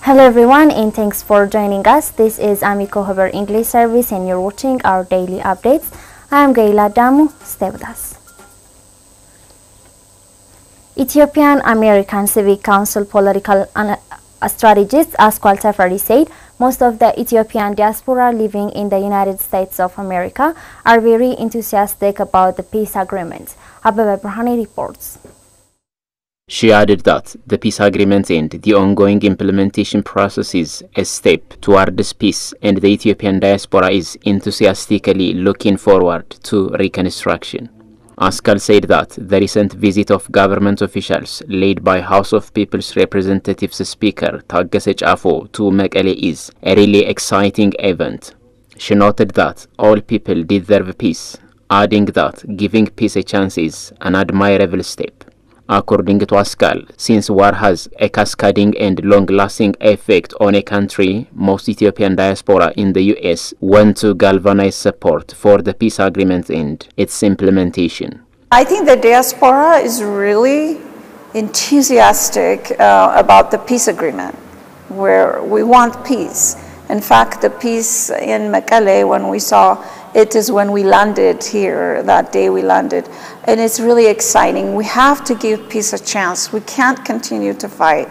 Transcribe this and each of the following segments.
Hello everyone and thanks for joining us. This is AMECO Haber English Service and you're watching our daily updates. I am Gaila Damu. Stay with us. Ethiopian American Civic Council political strategist Askwal Tafari said most of the Ethiopian diaspora living in the United States of America are very enthusiastic about the peace agreement. Ababa Brahani reports. She added that the peace agreement and the ongoing implementation process is a step towards peace, and the Ethiopian diaspora is enthusiastically looking forward to reconstruction. Askwal said that the recent visit of government officials led by House of People's Representatives Speaker Taggese Chafo to Mekele is a really exciting event. She noted that all people deserve peace, adding that giving peace a chance is an admirable step. According to Askwal, since war has a cascading and long-lasting effect on a country, most Ethiopian diaspora in the US want to galvanize support for the peace agreement and its implementation. I think the diaspora is really enthusiastic about the peace agreement, where we want peace. In fact, the peace in Mekele, when we saw it is when we landed here, that day we landed, and it's really exciting. We have to give peace a chance. We can't continue to fight.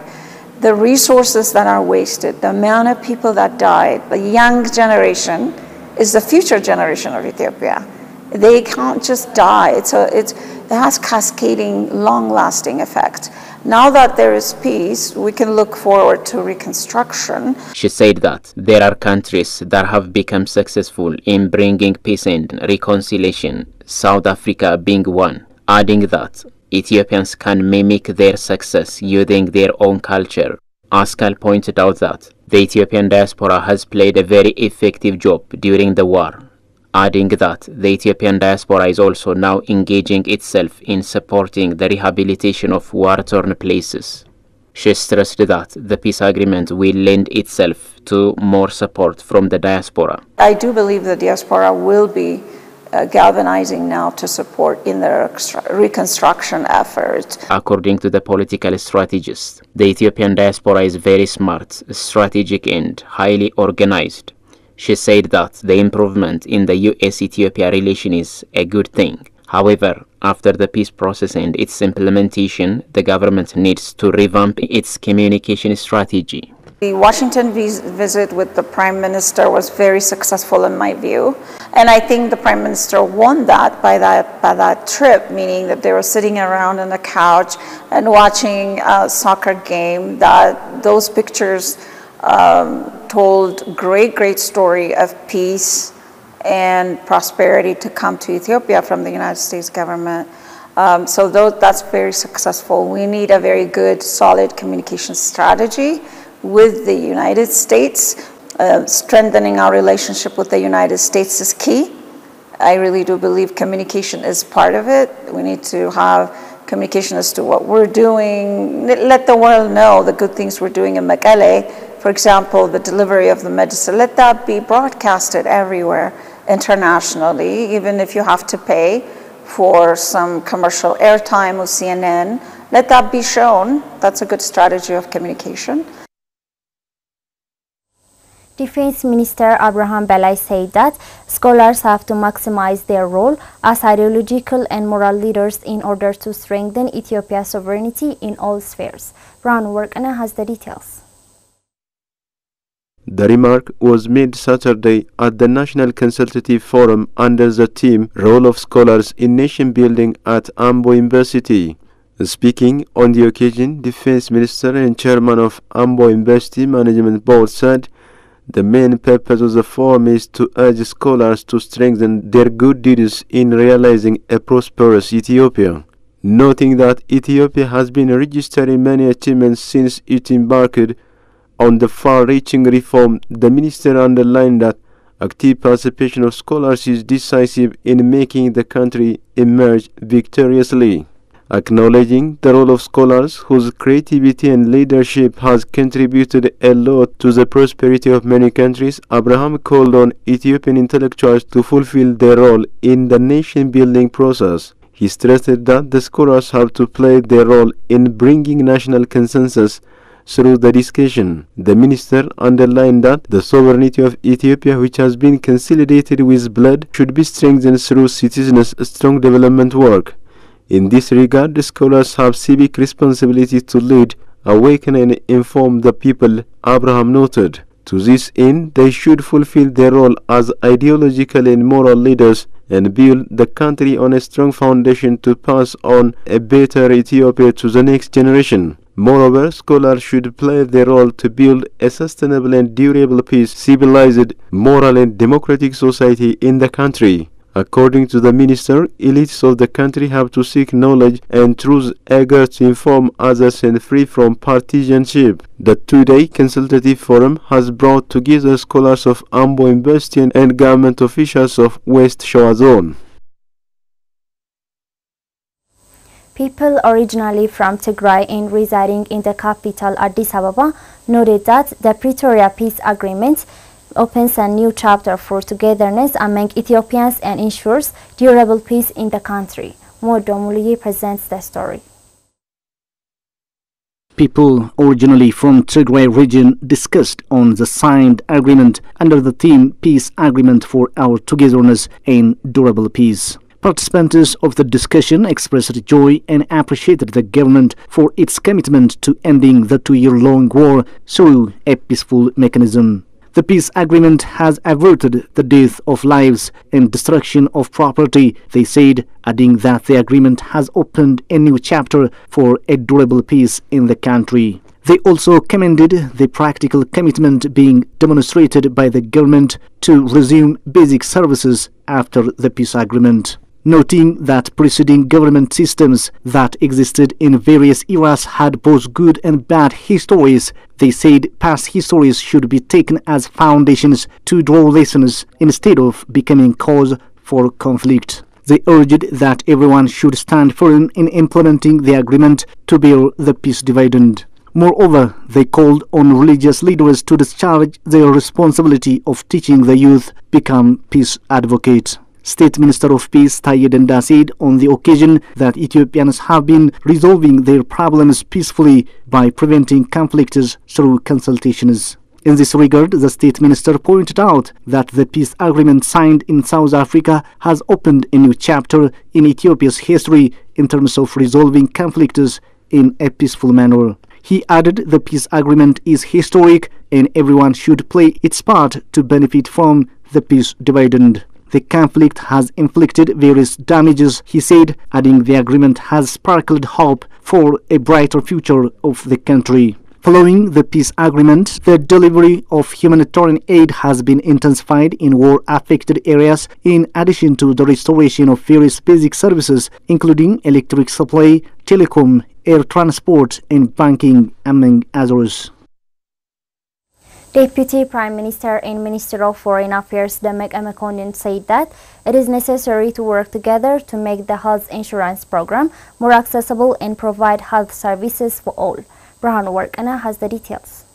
The resources that are wasted, the amount of people that died, the young generation is the future generation of Ethiopia. They can't just die. It has cascading, long-lasting effect. Now that there is peace, we can look forward to reconstruction. She said that there are countries that have become successful in bringing peace and reconciliation, South Africa being one, adding that Ethiopians can mimic their success using their own culture. Askwal pointed out that the Ethiopian diaspora has played a very effective job during the war, adding that the Ethiopian diaspora is also now engaging itself in supporting the rehabilitation of war-torn places. She stressed that the peace agreement will lend itself to more support from the diaspora. I do believe the diaspora will be galvanizing now to support in the reconstruction effort. According to the political strategist, the Ethiopian diaspora is very smart, strategic and highly organized. She said that the improvement in the US-Ethiopia relation is a good thing. However, after the peace process and its implementation, the government needs to revamp its communication strategy. The Washington visit with the Prime Minister was very successful in my view. And I think the Prime Minister won that by that trip, meaning that they were sitting around on the couch and watching a soccer game, that those pictures told great story of peace and prosperity to come to Ethiopia from the United States government. So that's very successful. We need a very good, solid communication strategy with the United States. Strengthening our relationship with the United States is key. I really do believe communication is part of it. We need to have communication as to what we're doing. Let the world know the good things we're doing in Mekele. For example, the delivery of the medicine, let that be broadcasted everywhere internationally, even if you have to pay for some commercial airtime with CNN, let that be shown. That's a good strategy of communication. Defense Minister Abraham Belai said that scholars have to maximize their role as ideological and moral leaders in order to strengthen Ethiopia's sovereignty in all spheres. Brown Workana has the details. The remark was made Saturday at the National Consultative Forum under the theme Role of Scholars in Nation Building at Ambo University. Speaking on the occasion, Defense Minister and Chairman of Ambo University Management Board said the main purpose of the forum is to urge scholars to strengthen their good deeds in realizing a prosperous Ethiopia. Noting that Ethiopia has been registering many achievements since it embarked on the far-reaching reform, the minister underlined that active participation of scholars is decisive in making the country emerge victoriously. Acknowledging the role of scholars, whose creativity and leadership has contributed a lot to the prosperity of many countries, Abraham called on Ethiopian intellectuals to fulfill their role in the nation-building process. He stressed that the scholars have to play their role in bringing national consensus through the discussion. The minister underlined that the sovereignty of Ethiopia, which has been consolidated with blood, should be strengthened through citizens' strong development work. In this regard, the scholars have civic responsibility to lead, awaken and inform the people, Abraham noted. To this end, they should fulfill their role as ideological and moral leaders and build the country on a strong foundation to pass on a better Ethiopia to the next generation. Moreover, scholars should play their role to build a sustainable and durable peace, civilized, moral and democratic society in the country. According to the minister, elites of the country have to seek knowledge and truth, eager to inform others and free from partisanship. The two-day consultative forum has brought together scholars of Ambo University and government officials of West Shoa Zone. People originally from Tigray and residing in the capital Addis Ababa noted that the Pretoria Peace Agreement opens a new chapter for togetherness among Ethiopians and ensures durable peace in the country. Modo Muliye presents the story. People originally from Tigray region discussed on the signed agreement under the theme Peace Agreement for Our Togetherness and Durable Peace. Participants of the discussion expressed joy and appreciated the government for its commitment to ending the 2-year-long war through a peaceful mechanism. The peace agreement has averted the death of lives and destruction of property, they said, adding that the agreement has opened a new chapter for a durable peace in the country. They also commended the practical commitment being demonstrated by the government to resume basic services after the peace agreement. Noting that preceding government systems that existed in various eras had both good and bad histories, they said past histories should be taken as foundations to draw lessons instead of becoming cause for conflict. They urged that everyone should stand firm in implementing the agreement to bear the peace dividend. Moreover, they called on religious leaders to discharge their responsibility of teaching the youth become peace advocates. State Minister of Peace Taye Denda said on the occasion that Ethiopians have been resolving their problems peacefully by preventing conflicts through consultations. In this regard, the State Minister pointed out that the peace agreement signed in South Africa has opened a new chapter in Ethiopia's history in terms of resolving conflicts in a peaceful manner. He added the peace agreement is historic and everyone should play its part to benefit from the peace dividend. The conflict has inflicted various damages, he said, adding the agreement has sparkled hope for a brighter future of the country. Following the peace agreement, the delivery of humanitarian aid has been intensified in war-affected areas in addition to the restoration of various basic services including electric supply, telecom, air transport and banking, among others. Deputy Prime Minister and Minister of Foreign Affairs AMECO said that it is necessary to work together to make the health insurance program more accessible and provide health services for all. Brahanu Warkana has the details.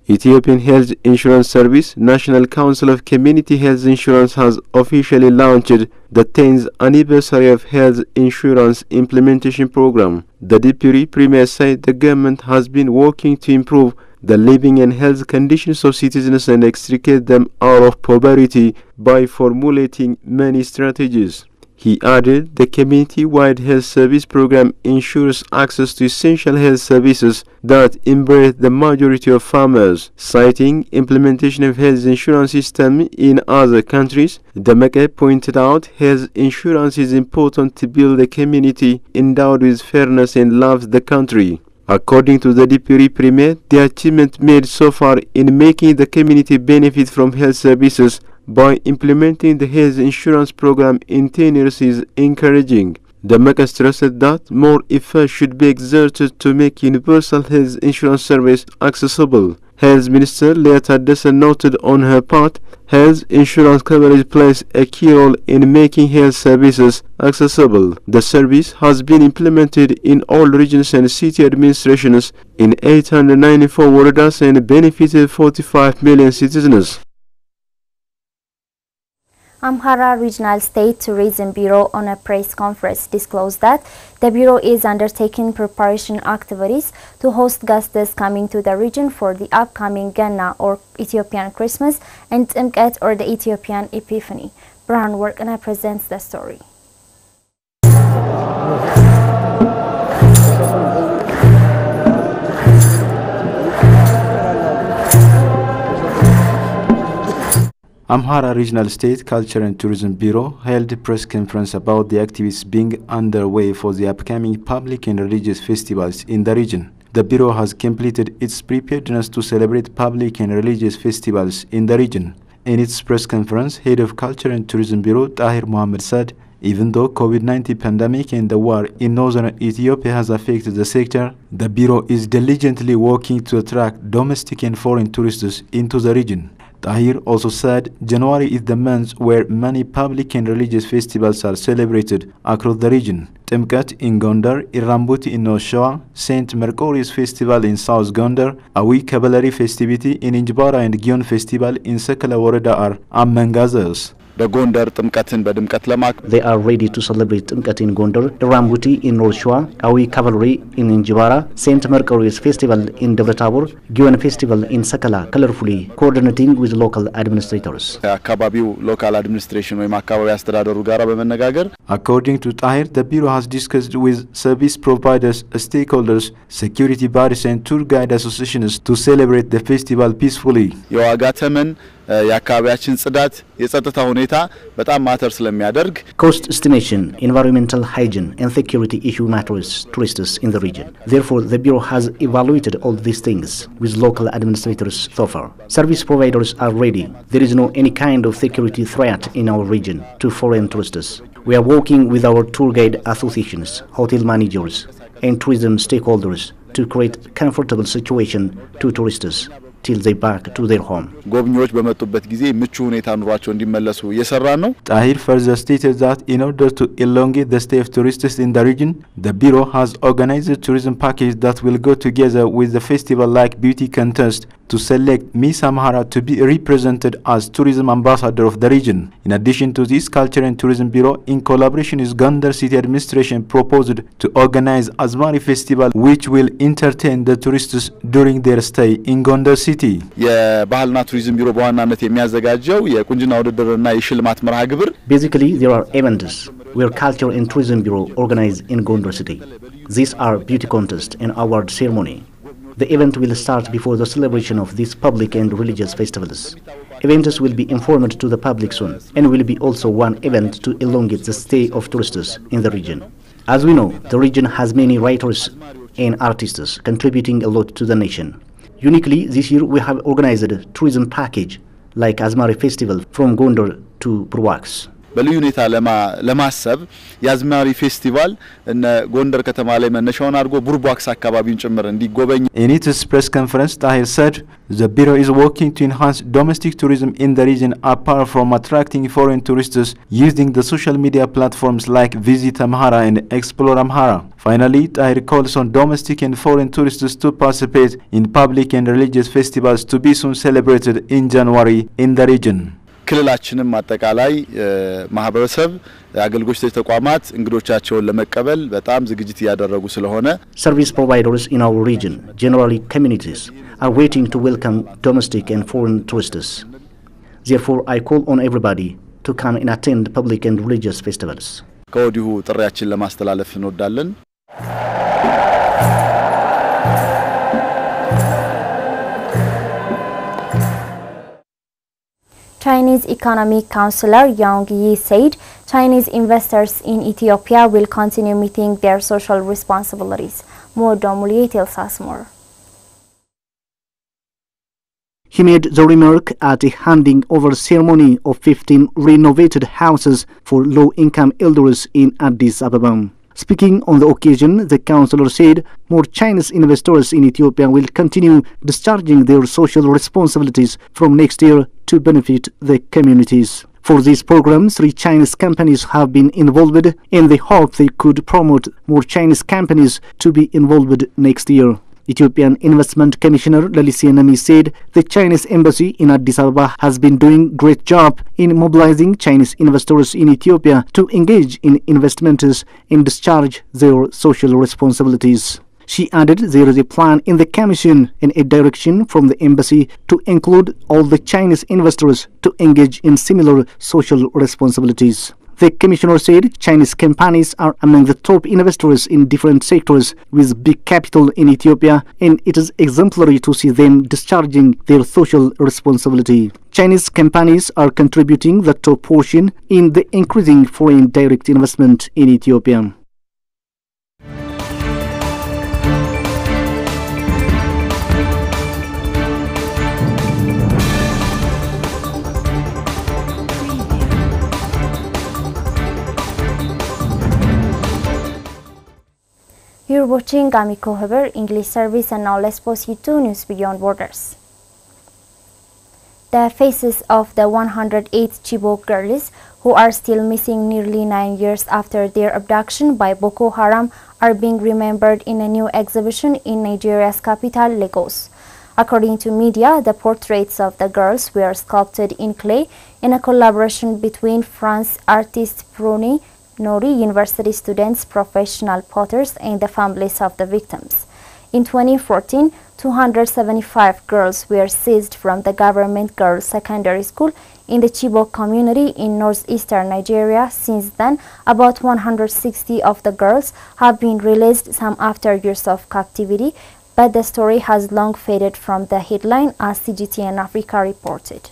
Ethiopian Health Insurance Service National Council of Community Health Insurance has officially launched the 10th anniversary of Health Insurance Implementation Program. The Deputy Premier said the government has been working to improve the living and health conditions of citizens and extricate them out of poverty by formulating many strategies. He added the community-wide health service program ensures access to essential health services that embrace the majority of farmers. Citing implementation of health insurance system in other countries, AMECO pointed out health insurance is important to build a community endowed with fairness and loves the country. According to the Deputy Premier, the achievement made so far in making the community benefit from health services by implementing the health insurance program in 10 years is encouraging. AMECO stressed that more effort should be exerted to make universal health insurance service accessible. Health Minister Leah Taddese noted on her part, health insurance coverage plays a key role in making health services accessible. The service has been implemented in all regions and city administrations in 894 wardas and benefited 45 million citizens. Amhara Regional State Tourism Bureau on a press conference disclosed that the Bureau is undertaking preparation activities to host guests coming to the region for the upcoming Ganna or Ethiopian Christmas and Timket or the Ethiopian Epiphany. Brian Workana presents the story. Amhara Regional State Culture and Tourism Bureau held a press conference about the activities being underway for the upcoming public and religious festivals in the region. The Bureau has completed its preparedness to celebrate public and religious festivals in the region. In its press conference, Head of Culture and Tourism Bureau Tahir Mohammed said, even though COVID-19 pandemic and the war in northern Ethiopia has affected the sector, the Bureau is diligently working to attract domestic and foreign tourists into the region. Tahir also said January is the month where many public and religious festivals are celebrated across the region. Timket in Gondar, Irambuti in North Shore, St. Mercurius Festival in South Gondar, Awi Cavalry festivity in Injbara and Gion Festival in Sekala Woreda are among others. They are ready to celebrate Timket in Gondar, Irambuti in North Shore, Awi Cavalry in Injbara, St. Mercurius Festival in Devle Tabor, Gion Festival in Sekala, colorfully coordinating with local administrators. Local administration According to Tahir, the Bureau has discussed with service providers, stakeholders, security bodies and tour guide associations to celebrate the festival peacefully. Cost estimation, environmental hygiene and security issue matters tourists in the region. Therefore, the Bureau has evaluated all these things with local administrators so far. Service providers are ready. There is no any kind of security threat in our region to foreign tourists. We are working with our tour guide associations, hotel managers and tourism stakeholders to create comfortable situation to tourists till they back to their home. Tahir further stated that in order to elongate the stay of tourists in the region, the Bureau has organized a tourism package that will go together with the festival-like beauty contest to select Miss Amhara to be represented as tourism ambassador of the region. In addition to this, Culture and Tourism Bureau, in collaboration with Gondar City Administration, proposed to organize Azmari Festival, which will entertain the tourists during their stay in Gondar City. Basically, there are events where Culture and Tourism Bureau organize in Gondar City. These are beauty contest and award ceremony. The event will start before the celebration of these public and religious festivals. Events will be informed to the public soon and will be also one event to elongate the stay of tourists in the region. As we know, the region has many writers and artists contributing a lot to the nation. Uniquely, this year we have organized a tourism package like Azmari Festival from Gondar to Purwax. Yazmari Festival in Gondar ከተማ ላይ መነሻውን አድርጎ ቡርቧክስ አካባቢን ጭምር እንዲጎበኝ. In its press conference, Tahir said the Bureau is working to enhance domestic tourism in the region apart from attracting foreign tourists using the social media platforms like Visit Amhara and Explore Amhara. Finally, Tahir calls on domestic and foreign tourists to participate in public and religious festivals to be soon celebrated in January in the region. ክልላችንም አጠቃላይ ማህበረሰብ አገልግሎት ተቋማት እንግዶቻቸውን ለመቀበል በጣም ዝግጅት ያደረጉ ስለሆነ service providers in our region, generally communities, are waiting to welcome domestic and foreign tourists. Therefore, I call on everybody to come and attend public and religious festivals. ከወዲሁ ጥሪያችን ለማስተላለፍ እንወዳለን. Chinese Economic Counselor Yang Yi said Chinese investors in Ethiopia will continue meeting their social responsibilities. Mo Domulie tells us more. He made the remark at a handing over ceremony of 15 renovated houses for low-income elders in Addis Ababa. Speaking on the occasion, the councillor said more Chinese investors in Ethiopia will continue discharging their social responsibilities from next year to benefit the communities. For this program, 3 Chinese companies have been involved, and they hope they could promote more Chinese companies to be involved next year. Ethiopian Investment Commissioner Lalisi Nami said the Chinese embassy in Addis Ababa has been doing great job in mobilizing Chinese investors in Ethiopia to engage in investments and discharge their social responsibilities. She added there is a plan in the Commission and a direction from the embassy to include all the Chinese investors to engage in similar social responsibilities. The commissioner said Chinese companies are among the top investors in different sectors with big capital in Ethiopia, and it is exemplary to see them discharging their social responsibility. Chinese companies are contributing the top portion in the increasing foreign direct investment in Ethiopia. You're watching AMECO Haber English service, and now let's proceed to News Beyond Borders. The faces of the 108 Chibok girls who are still missing nearly 9 years after their abduction by Boko Haram are being remembered in a new exhibition in Nigeria's capital, Lagos. According to media, the portraits of the girls were sculpted in clay in a collaboration between French artist Bruni Nori, university students, professional potters, and the families of the victims. In 2014, 275 girls were seized from the government girls' secondary school in the Chibok community in northeastern Nigeria. Since then, about 160 of the girls have been released, some after years of captivity, but the story has long faded from the headline, as CGTN Africa reported.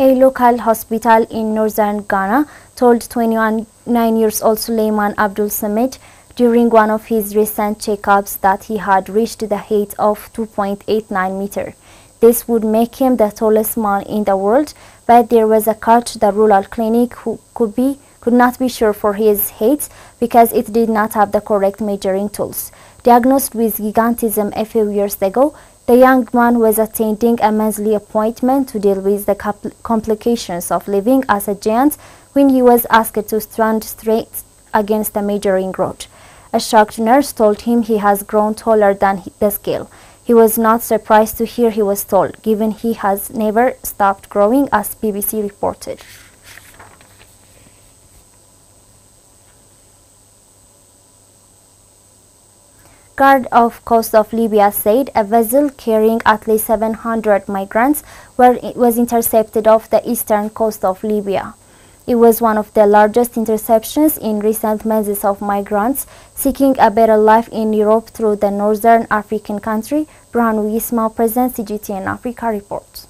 A local hospital in northern Ghana told 29-year-old Suleiman Abdul Samit during one of his recent checkups that he had reached the height of 2.89 meters. This would make him the tallest man in the world, but there was a catch: the rural clinic could not be sure for his height because it did not have the correct measuring tools. Diagnosed with gigantism a few years ago, the young man was attending a monthly appointment to deal with the complications of living as a giant when he was asked to stand straight against the measuring rod. A shocked nurse told him he has grown taller than the scale. He was not surprised to hear he was tall, given he has never stopped growing, as BBC reported. Guard of Coast of Libya said a vessel carrying at least 700 migrants was intercepted off the eastern coast of Libya. It was one of the largest interceptions in recent months of migrants seeking a better life in Europe through the northern African country. Brahanu Yismail presents CGTN Africa reports.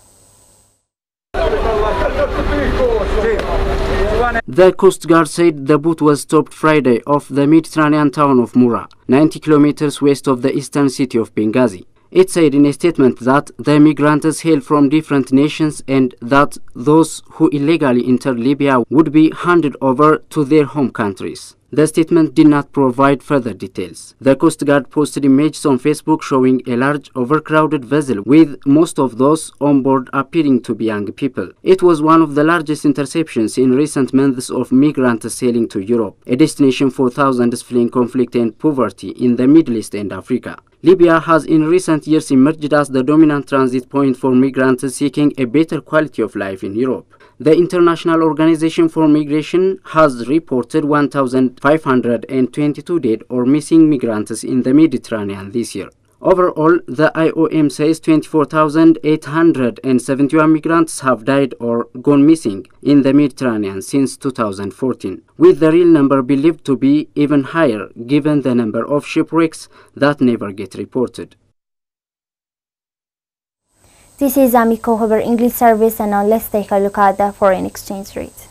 The Coast Guard said the boat was stopped Friday off the Mediterranean town of Mura, 90 kilometers west of the eastern city of Benghazi. It said in a statement that the migrants hail from different nations and that those who illegally entered Libya would be handed over to their home countries. The statement did not provide further details. The Coast Guard posted images on Facebook showing a large overcrowded vessel with most of those on board appearing to be young people. It was one of the largest interceptions in recent months of migrants sailing to Europe, a destination for thousands fleeing conflict and poverty in the Middle East and Africa. Libya has in recent years emerged as the dominant transit point for migrants seeking a better quality of life in Europe. The International Organization for Migration has reported 1,522 dead or missing migrants in the Mediterranean this year. Overall, the IOM says 24,871 migrants have died or gone missing in the Mediterranean since 2014, with the real number believed to be even higher given the number of shipwrecks that never get reported. This is AMECO Haber English service, and now let's take a look at the foreign exchange rate.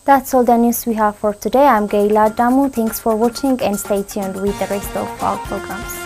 That's all the news we have for today. I'm Gaila Damu. Thanks for watching and stay tuned with the rest of our programs.